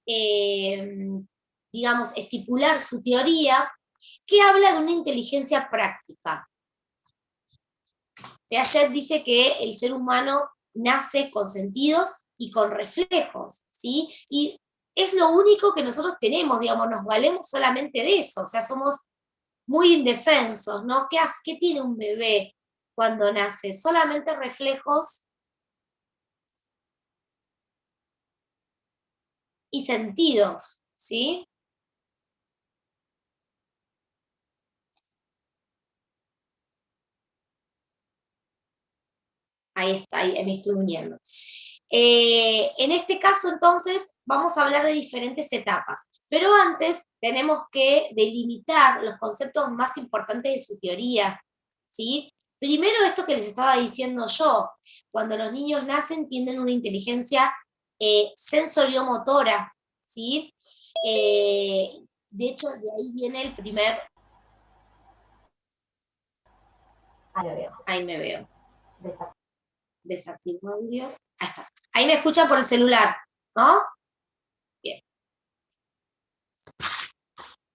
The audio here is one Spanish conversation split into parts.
digamos, estipular su teoría, que habla de una inteligencia práctica. Piaget dice que el ser humano nace con sentidos y con reflejos, ¿sí? Y es lo único que nosotros tenemos, digamos, nos valemos solamente de eso, o sea, somos muy indefensos, ¿no? ¿Qué tiene un bebé cuando nace? Solamente reflejos y sentidos, ¿sí? Ahí está, ahí me estoy uniendo. En este caso, entonces, vamos a hablar de diferentes etapas, pero antes tenemos que delimitar los conceptos más importantes de su teoría, ¿sí? Primero, esto que les estaba diciendo yo, cuando los niños nacen tienen una inteligencia sensoriomotora, ¿sí? De hecho, de ahí viene el primer... Ahí me veo. Desactivo audio. Ahí está. Ahí me escuchan por el celular, ¿no? Bien.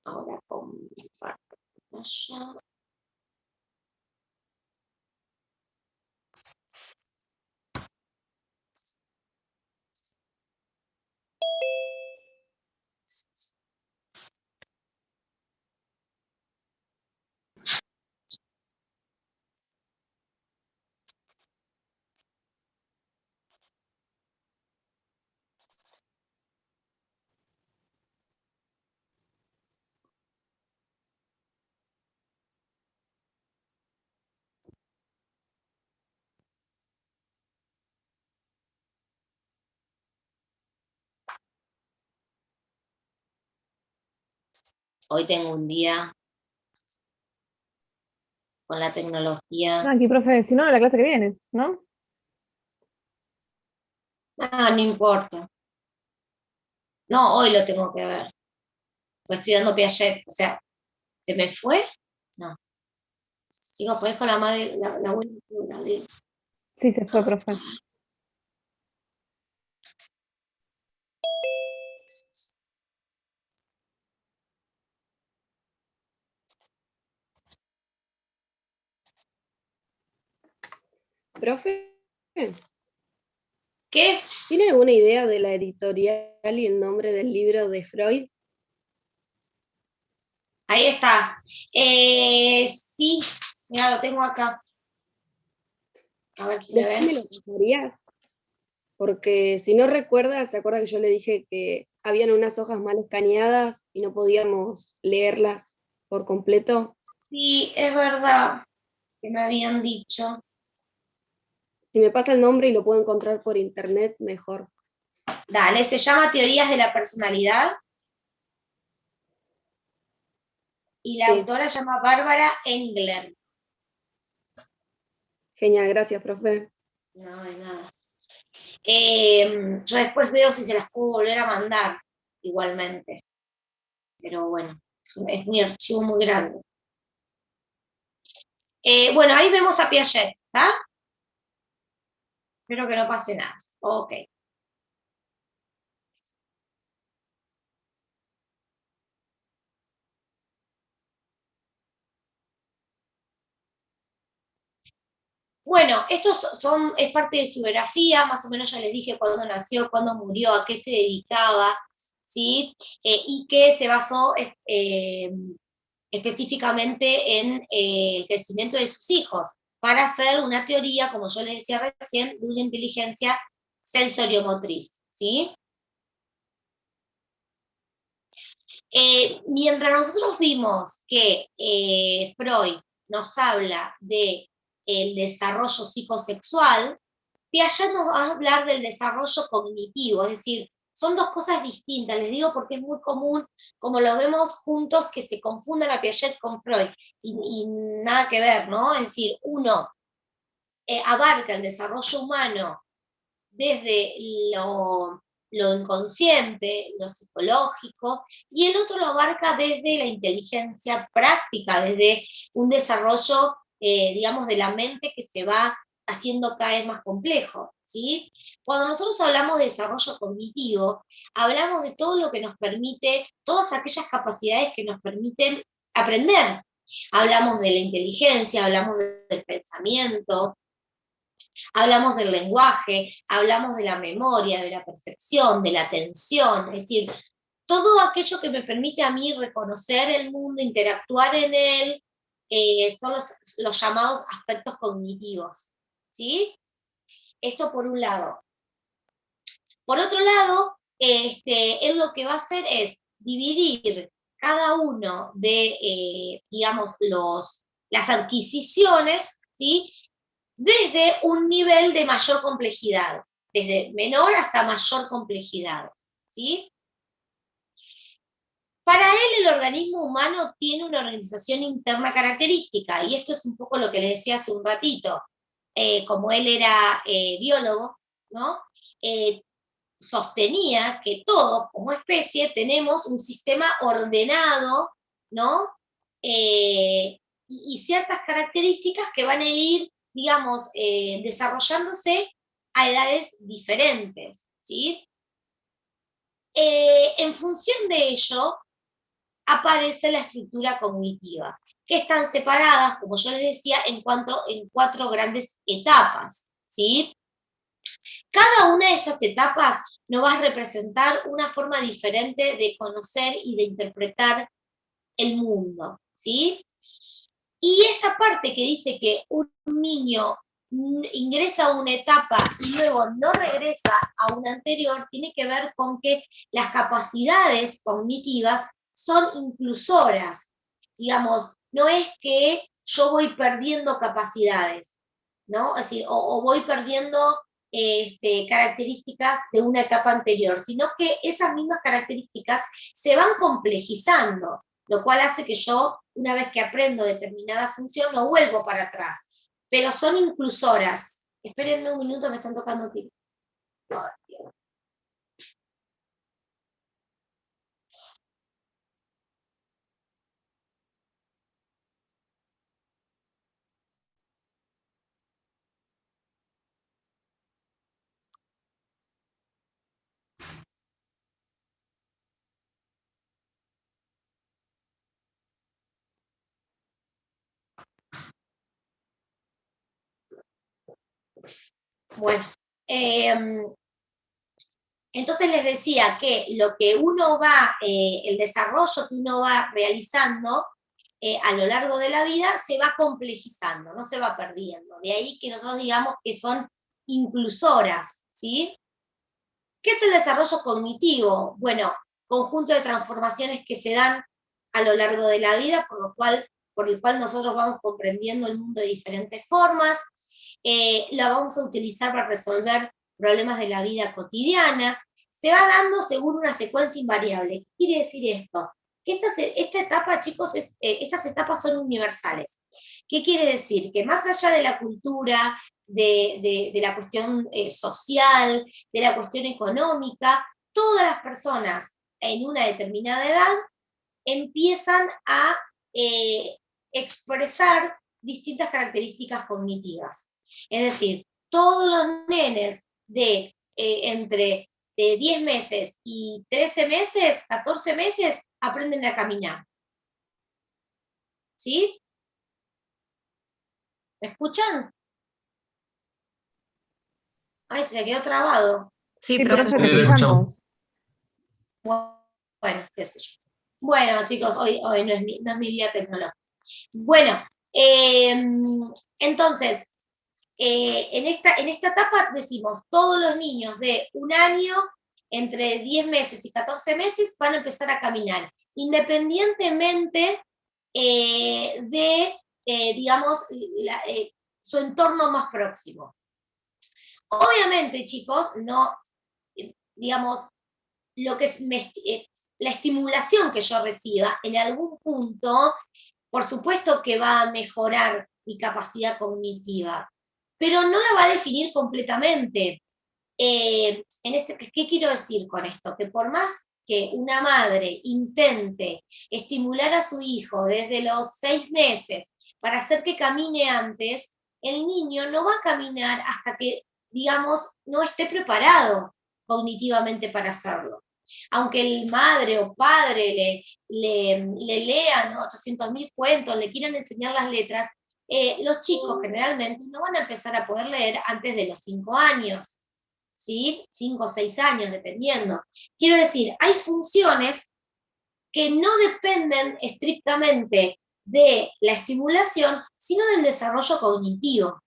Ahora comparto pantalla. Hoy tengo un día con la tecnología. Aquí, profe, si no, la clase que viene, ¿no? No, no importa. No, hoy lo tengo que ver. Pues estoy dando Piaget. O sea, ¿se me fue? No. Chicos, pues con la madre, la buena altura, Dios. Sí, se fue, profe. Profe, ¿Qué? ¿tiene alguna idea de la editorial y el nombre del libro de Freud? Ahí está. Sí, mira, lo tengo acá. A ver, ¿me ven? Decime lo que harías, porque si no recuerda, se acuerda que yo le dije que habían unas hojas mal escaneadas y no podíamos leerlas por completo. Sí, es verdad que me habían dicho. Si me pasa el nombre y lo puedo encontrar por internet, mejor. Dale, se llama Teorías de la Personalidad y la Sí, autora se llama Bárbara Engler. genial, gracias, profe. No, de nada. Yo después veo si se las puedo volver a mandar igualmente. Pero bueno, es un archivo muy grande. Bueno, ahí vemos a Piaget, ¿está? Espero que no pase nada. Ok. Bueno, es parte de su biografía, más o menos ya les dije cuándo nació, cuándo murió, a qué se dedicaba, ¿sí? Y que se basó específicamente en el crecimiento de sus hijos, para hacer una teoría, como yo les decía recién, de una inteligencia sensoriomotriz, ¿sí? Mientras nosotros vimos que Freud nos habla de el desarrollo psicosexual, Piaget nos va a hablar del desarrollo cognitivo, es decir, son dos cosas distintas, les digo porque es muy común, como lo vemos juntos, que se confundan a Piaget con Freud, y nada que ver, ¿no? Es decir, uno abarca el desarrollo humano desde lo inconsciente, lo psicológico, y el otro lo abarca desde la inteligencia práctica, desde un desarrollo, digamos, de la mente que se va haciendo cada vez más complejo, ¿sí? Cuando nosotros hablamos de desarrollo cognitivo, hablamos de todo lo que nos permite, todas aquellas capacidades que nos permiten aprender. Hablamos de la inteligencia, hablamos del pensamiento, hablamos del lenguaje, hablamos de la memoria, de la percepción, de la atención, es decir, todo aquello que me permite a mí reconocer el mundo, interactuar en él, son los llamados aspectos cognitivos, ¿sí? Esto por un lado. Por otro lado, él lo que va a hacer es dividir cada uno de, digamos, las adquisiciones, ¿sí? Desde un nivel de mayor complejidad, desde menor hasta mayor complejidad, ¿sí? Para él, el organismo humano tiene una organización interna característica, y esto es un poco lo que le decía hace un ratito. Como él era biólogo, ¿no? Sostenía que todos, como especie, tenemos un sistema ordenado, ¿no? Y ciertas características que van a ir, digamos, desarrollándose a edades diferentes, ¿sí? En función de ello, aparece la estructura cognitiva, que están separadas, como yo les decía, en 4 grandes etapas, ¿sí? Cada una de esas etapas nos va a representar una forma diferente de conocer y de interpretar el mundo, ¿sí? Y esta parte que dice que un niño ingresa a una etapa y luego no regresa a una anterior, tiene que ver con que las capacidades cognitivas son inclusoras. Digamos, no es que yo voy perdiendo capacidades, ¿no? Es decir, o voy perdiendo características de una etapa anterior, sino que esas mismas características se van complejizando, lo cual hace que yo, una vez que aprendo determinada función, no vuelvo para atrás, pero son inclusoras. Espérenme un minuto, me están tocando timbre. Bueno, entonces les decía que lo que uno va, el desarrollo que uno va realizando a lo largo de la vida se va complejizando, no se va perdiendo. De ahí que nosotros digamos que son inclusoras, ¿sí? ¿Qué es el desarrollo cognitivo? Bueno, conjunto de transformaciones que se dan a lo largo de la vida, por el cual nosotros vamos comprendiendo el mundo de diferentes formas, la vamos a utilizar para resolver problemas de la vida cotidiana, se va dando según una secuencia invariable. ¿Qué quiere decir esto? Que esta etapa, chicos, estas etapas son universales. ¿Qué quiere decir? Que más allá de la cultura, de la cuestión social, de la cuestión económica, todas las personas en una determinada edad empiezan a expresar distintas características cognitivas. Es decir, todos los nenes de entre 10 meses y 13 meses, 14 meses, aprenden a caminar. ¿Sí? ¿Me escuchan? Ay, se le quedó trabado. Sí, Sí, profe, profe. te Sí, te escuchamos. escuchamos. Bueno, qué sé yo. Bueno, chicos, hoy no es mi día tecnológico. Bueno, entonces, en esta etapa decimos, todos los niños de 1 año, entre 10 meses y 14 meses, van a empezar a caminar, independientemente de, digamos, su entorno más próximo. Obviamente, chicos, no, digamos, lo que es la estimulación que yo reciba, en algún punto, por supuesto que va a mejorar mi capacidad cognitiva, pero no la va a definir completamente. ¿Qué quiero decir con esto? Que por más que una madre intente estimular a su hijo desde los 6 meses para hacer que camine antes, el niño no va a caminar hasta que digamos, no esté preparado cognitivamente para hacerlo. Aunque el madre o padre le lean 800.000 cuentos, le quieran enseñar las letras, los chicos generalmente no van a empezar a poder leer antes de los 5 años, ¿sí? 5 o 6 años, dependiendo. Quiero decir, hay funciones que no dependen estrictamente de la estimulación, sino del desarrollo cognitivo.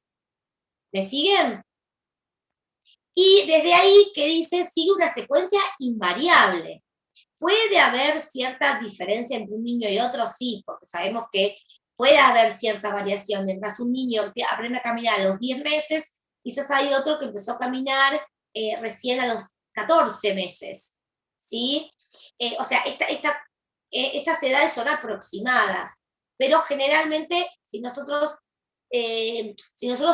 ¿Me siguen? Y desde ahí que dice, sigue una secuencia invariable. ¿Puede haber cierta diferencia entre un niño y otro? Sí, porque sabemos que puede haber cierta variación. Mientras un niño aprende a caminar a los 10 meses, quizás hay otro que empezó a caminar recién a los 14 meses. ¿Sí? O sea, estas edades son aproximadas, pero generalmente si nosotros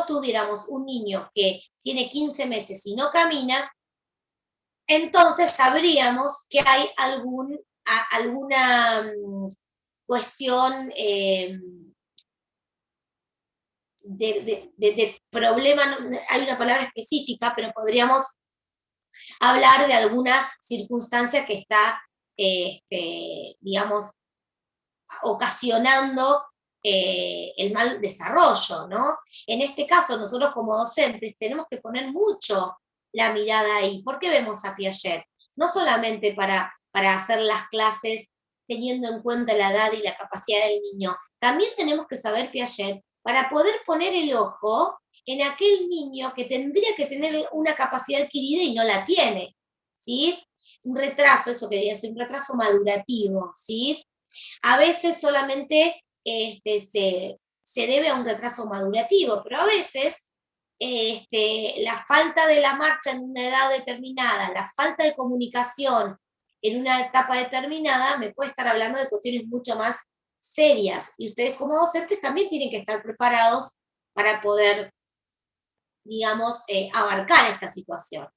tuviéramos un niño que tiene 15 meses y no camina, entonces sabríamos que hay alguna cuestión de problema, hay una palabra específica, pero podríamos hablar de alguna circunstancia que está, digamos, ocasionando el mal desarrollo, ¿no? En este caso, nosotros como docentes tenemos que poner mucho la mirada ahí. ¿Por qué vemos a Piaget? No solamente para hacer las clases teniendo en cuenta la edad y la capacidad del niño, también tenemos que saber Piaget para poder poner el ojo en aquel niño que tendría que tener una capacidad adquirida y no la tiene, ¿sí? Un retraso, eso quería decir, un retraso madurativo, ¿sí? A veces solamente se debe a un retraso madurativo, pero a veces la falta de la marcha en una edad determinada, la falta de comunicación en una etapa determinada, me puede estar hablando de cuestiones mucho más serias. Y ustedes como docentes también tienen que estar preparados para poder, digamos, abarcar esta situación.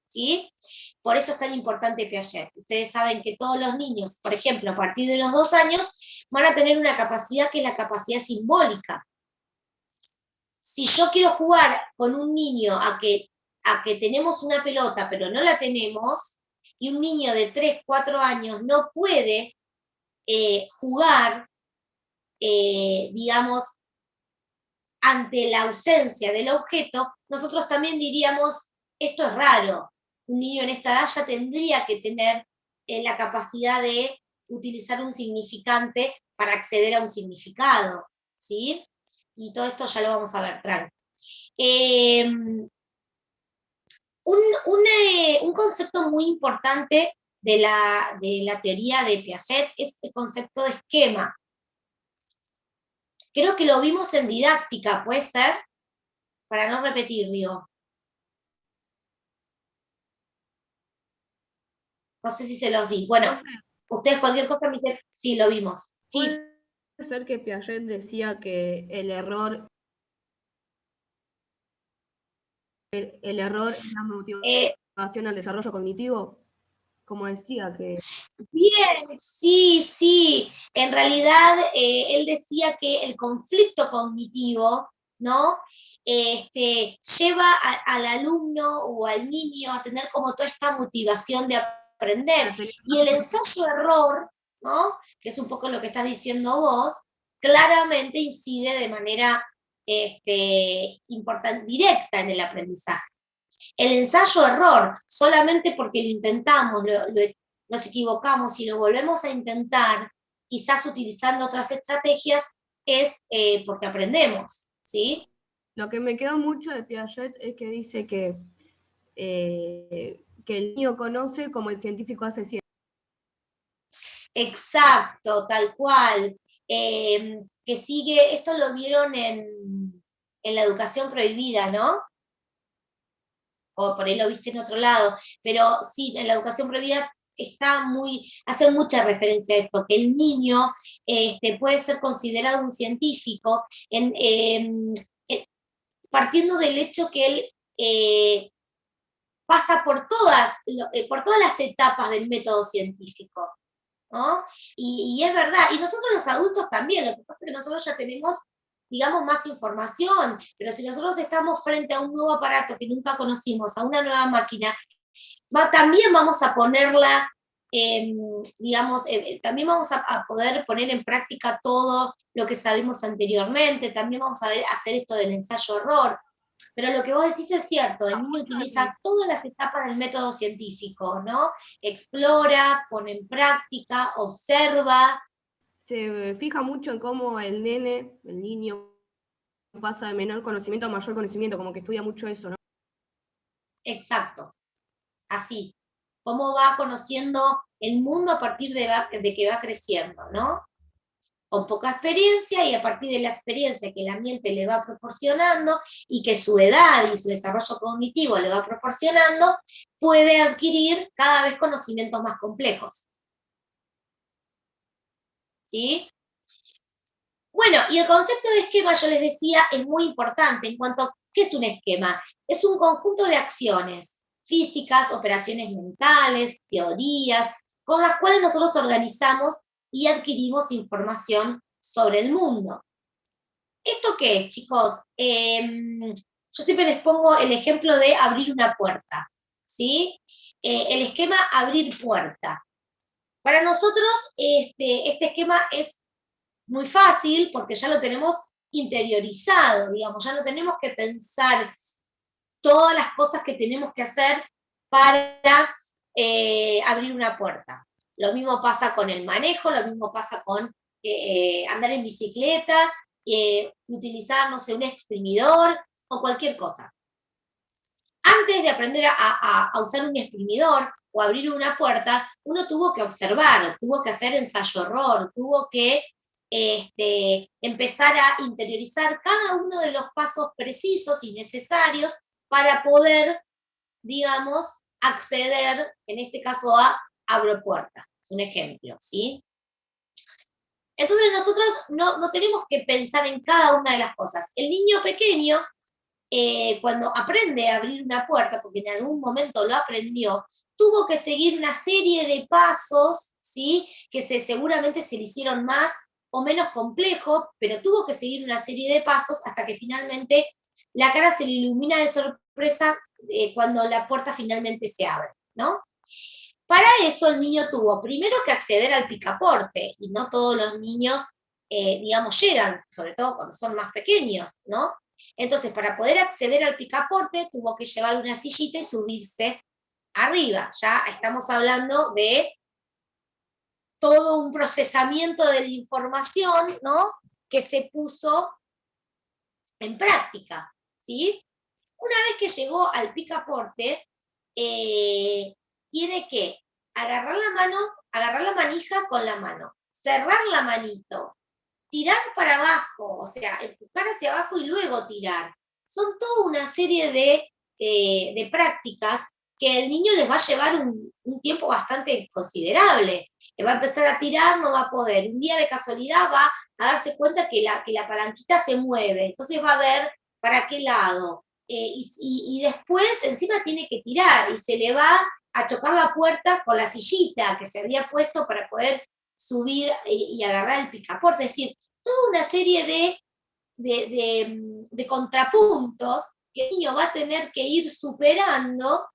¿Sí? Por eso es tan importante Piaget. Ustedes saben que todos los niños, por ejemplo, a partir de los 2 años, van a tener una capacidad que es la capacidad simbólica. Si yo quiero jugar con un niño a que tenemos una pelota pero no la tenemos, y un niño de 3, 4 años no puede jugar, digamos, ante la ausencia del objeto, nosotros también diríamos, esto es raro. Un niño en esta edad ya tendría que tener la capacidad de utilizar un significante para acceder a un significado, ¿sí? Y todo esto ya lo vamos a ver, tranqui. Un concepto muy importante de la teoría de Piaget es el concepto de esquema. Creo que lo vimos en didáctica, ¿puede ser? Para no repetir, digo. No sé si se los di. Bueno, ustedes cualquier cosa me dicen, sí, lo vimos. Sí. ¿Puede ser que Piaget decía que el error es la motivación al desarrollo cognitivo? Como decía que... Bien, sí. En realidad, él decía que el conflicto cognitivo, ¿no? Lleva al alumno o al niño a tener como toda esta motivación de aprender. Y el ensayo-error, ¿no? Que es un poco lo que estás diciendo vos, claramente incide de manera directa en el aprendizaje. El ensayo-error, solamente porque lo intentamos, nos equivocamos y lo volvemos a intentar, quizás utilizando otras estrategias, es porque aprendemos, ¿sí? Lo que me quedó mucho de Piaget es que dice que el niño conoce como el científico hace ciencia. Exacto, tal cual. Que sigue, esto lo vieron en la educación prohibida, ¿no? O por ahí lo viste en otro lado, pero sí, en la educación prohibida hace mucha referencia a esto, que el niño puede ser considerado un científico partiendo del hecho que él pasa por todas las etapas del método científico, ¿no? Y es verdad, y nosotros los adultos también, lo que pasa es que nosotros ya tenemos digamos, más información, pero si nosotros estamos frente a un nuevo aparato que nunca conocimos, a una nueva máquina, también vamos a ponerla, digamos, también vamos a poder poner en práctica todo lo que sabemos anteriormente, también vamos a hacer esto del ensayo-error, pero lo que vos decís es cierto, el niño utiliza todas las etapas del método científico, ¿no? Explora, pone en práctica, observa. Se fija mucho en cómo el nene, el niño, pasa de menor conocimiento a mayor conocimiento, como que estudia mucho eso, ¿no? Exacto, así. Cómo va conociendo el mundo a partir de que va creciendo, ¿no? Con poca experiencia y a partir de la experiencia que el ambiente le va proporcionando y que su edad y su desarrollo cognitivo le va proporcionando, puede adquirir cada vez conocimientos más complejos. ¿Sí? Bueno, y el concepto de esquema, yo les decía, es muy importante en cuanto a qué es un esquema. Es un conjunto de acciones físicas, operaciones mentales, teorías, con las cuales nosotros organizamos y adquirimos información sobre el mundo. ¿Esto qué es, chicos? Yo siempre les pongo el ejemplo de abrir una puerta, ¿sí? El esquema abrir puerta. Para nosotros, este esquema es muy fácil porque ya lo tenemos interiorizado, digamos, ya no tenemos que pensar todas las cosas que tenemos que hacer para abrir una puerta. Lo mismo pasa con el manejo, lo mismo pasa con andar en bicicleta, utilizar, no sé, un exprimidor o cualquier cosa. Antes de aprender a usar un exprimidor o abrir una puerta, uno tuvo que observar, tuvo que hacer ensayo-error, tuvo que empezar a interiorizar cada uno de los pasos precisos y necesarios para poder, digamos, acceder, en este caso, a abro puerta. Es un ejemplo, ¿sí? Entonces nosotros no tenemos que pensar en cada una de las cosas. El niño pequeño, cuando aprende a abrir una puerta, porque en algún momento lo aprendió, tuvo que seguir una serie de pasos, ¿sí? Que seguramente se le hicieron más o menos complejos, pero tuvo que seguir una serie de pasos hasta que finalmente la cara se le ilumina de sorpresa cuando la puerta finalmente se abre, ¿no? Para eso el niño tuvo primero que acceder al picaporte, y no todos los niños, digamos, llegan, sobre todo cuando son más pequeños, ¿no? Entonces, para poder acceder al picaporte, tuvo que llevar una sillita y subirse arriba. Ya estamos hablando de todo un procesamiento de la información, ¿no? Que se puso en práctica, ¿sí? Una vez que llegó al picaporte, tiene que agarrar la mano, agarrar la manija con la mano, cerrar la manito, tirar para abajo, o sea, empujar hacia abajo y luego tirar. Son toda una serie de prácticas que el niño les va a llevar un tiempo bastante considerable. Va a empezar a tirar, no va a poder. Un día de casualidad va a darse cuenta que la palanquita se mueve, entonces va a ver para qué lado. Y después encima tiene que tirar y se le va a chocar la puerta con la sillita que se había puesto para poder subir y agarrar el picaporte. Es decir, toda una serie de contrapuntos que el niño va a tener que ir superando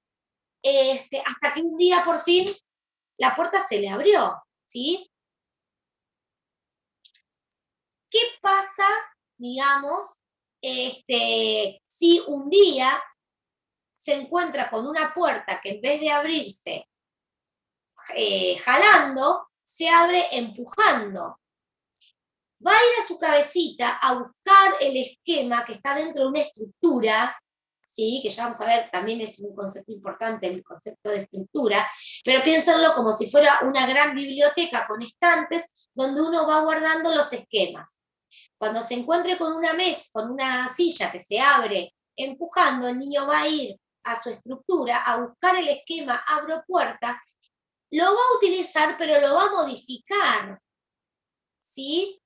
hasta que un día por fin la puerta se le abrió, ¿sí? ¿Qué pasa, digamos, si un día se encuentra con una puerta que en vez de abrirse jalando, se abre empujando? Va a ir a su cabecita a buscar el esquema que está dentro de una estructura, ¿sí? Que ya vamos a ver, también es un concepto importante el concepto de estructura, pero piénsenlo como si fuera una gran biblioteca con estantes donde uno va guardando los esquemas. Cuando se encuentre con una mesa, con una silla que se abre empujando, el niño va a ir a su estructura a buscar el esquema abro puerta, lo va a utilizar, pero lo va a modificar, ¿sí?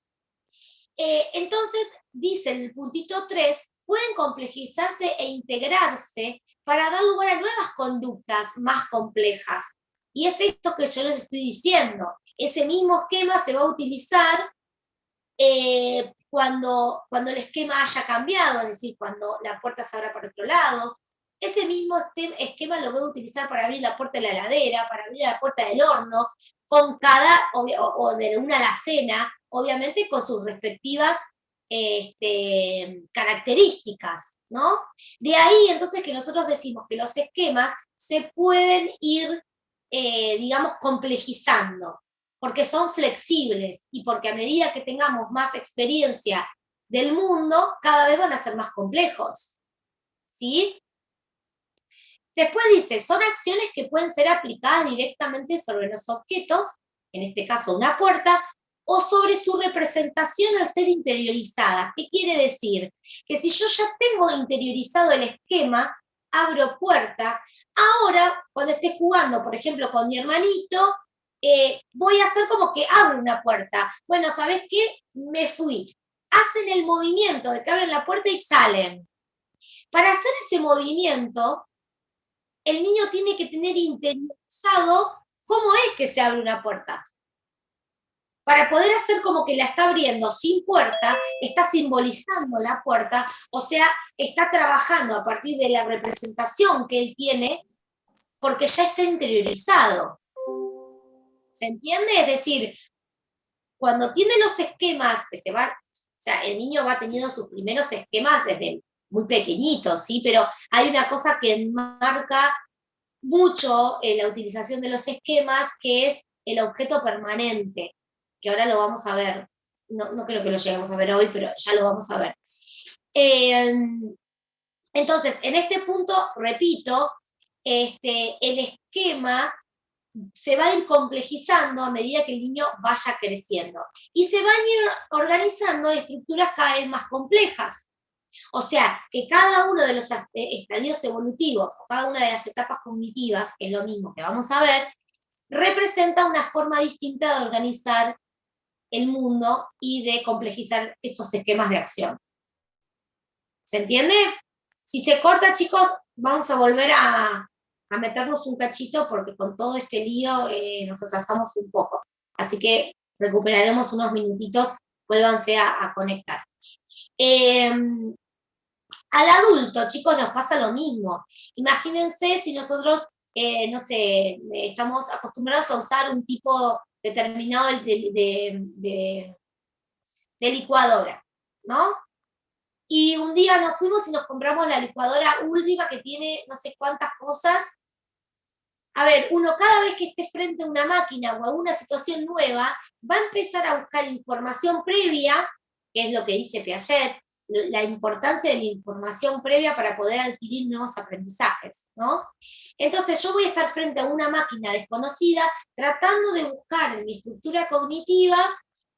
Entonces, dice el puntito 3, pueden complejizarse e integrarse para dar lugar a nuevas conductas más complejas. Y es esto que yo les estoy diciendo. Ese mismo esquema se va a utilizar cuando el esquema haya cambiado, es decir, cuando la puerta se abra para otro lado. Ese mismo esquema lo voy a utilizar para abrir la puerta de la heladera, para abrir la puerta del horno, con o de una alacena, obviamente con sus respectivas características, ¿no? De ahí entonces que nosotros decimos que los esquemas se pueden ir, digamos, complejizando, porque son flexibles y porque a medida que tengamos más experiencia del mundo, cada vez van a ser más complejos, ¿sí? Después dice, son acciones que pueden ser aplicadas directamente sobre los objetos, en este caso una puerta, o sobre su representación al ser interiorizada. ¿Qué quiere decir? Que si yo ya tengo interiorizado el esquema, abro puerta, ahora cuando esté jugando, por ejemplo, con mi hermanito, voy a hacer como que abro una puerta. Bueno, ¿sabes qué? Me fui. Hacen el movimiento de que abren la puerta y salen. Para hacer ese movimiento, el niño tiene que tener interiorizado cómo es que se abre una puerta. Para poder hacer como que la está abriendo sin puerta, está simbolizando la puerta, o sea, está trabajando a partir de la representación que él tiene, porque ya está interiorizado. ¿Se entiende? Es decir, cuando tiene los esquemas, que se van, o sea, el niño va teniendo sus primeros esquemas desde muy pequeñito, ¿sí? Pero hay una cosa que enmarca mucho la utilización de los esquemas, que es el objeto permanente, que ahora lo vamos a ver. No creo que lo lleguemos a ver hoy, pero ya lo vamos a ver. Entonces, en este punto, repito, el esquema se va a ir complejizando a medida que el niño vaya creciendo. Y se van a ir organizando en estructuras cada vez más complejas. O sea, que cada uno de los estadios evolutivos, o cada una de las etapas cognitivas, que es lo mismo que vamos a ver, representa una forma distinta de organizar el mundo y de complejizar esos esquemas de acción. ¿Se entiende? Si se corta, chicos, vamos a volver a meternos un cachito, porque con todo este lío nos atrasamos un poco. Así que recuperaremos unos minutitos, vuélvanse a conectar. Al adulto, chicos, nos pasa lo mismo. Imagínense si nosotros, no sé, estamos acostumbrados a usar un tipo determinado de licuadora, ¿no? Y un día nos fuimos y nos compramos la licuadora última que tiene no sé cuántas cosas. A ver, uno cada vez que esté frente a una máquina o a una situación nueva, va a empezar a buscar información previa, que es lo que dice Piaget, la importancia de la información previa para poder adquirir nuevos aprendizajes, ¿no? Entonces yo voy a estar frente a una máquina desconocida tratando de buscar en mi estructura cognitiva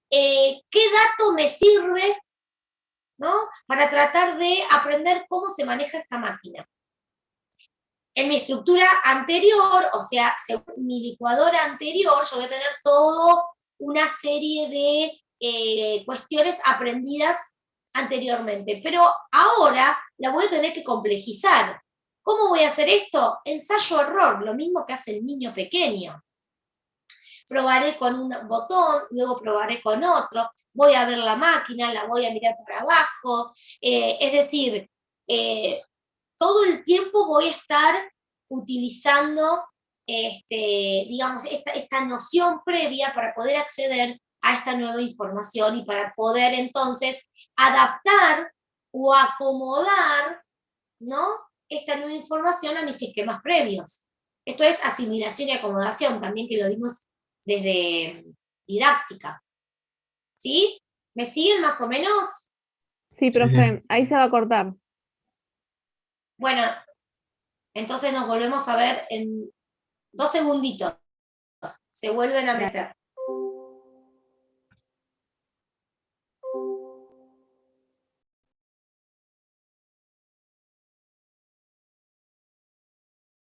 qué dato me sirve, ¿no? Para tratar de aprender cómo se maneja esta máquina. En mi estructura anterior, o sea, según mi licuadora anterior, yo voy a tener toda una serie de cuestiones aprendidas anteriormente, pero ahora la voy a tener que complejizar. ¿Cómo voy a hacer esto? Ensayo-error, lo mismo que hace el niño pequeño. Probaré con un botón, luego probaré con otro, voy a ver la máquina, la voy a mirar por abajo, es decir, todo el tiempo voy a estar utilizando digamos, esta noción previa para poder acceder a esta nueva información y para poder entonces adaptar o acomodar, ¿no?, esta nueva información a mis esquemas previos. Esto es asimilación y acomodación, también que lo vimos desde didáctica. ¿Sí? ¿Me siguen más o menos? Sí, profe, ahí se va a cortar. Bueno, entonces nos volvemos a ver en 2 segunditos. Se vuelven a meter.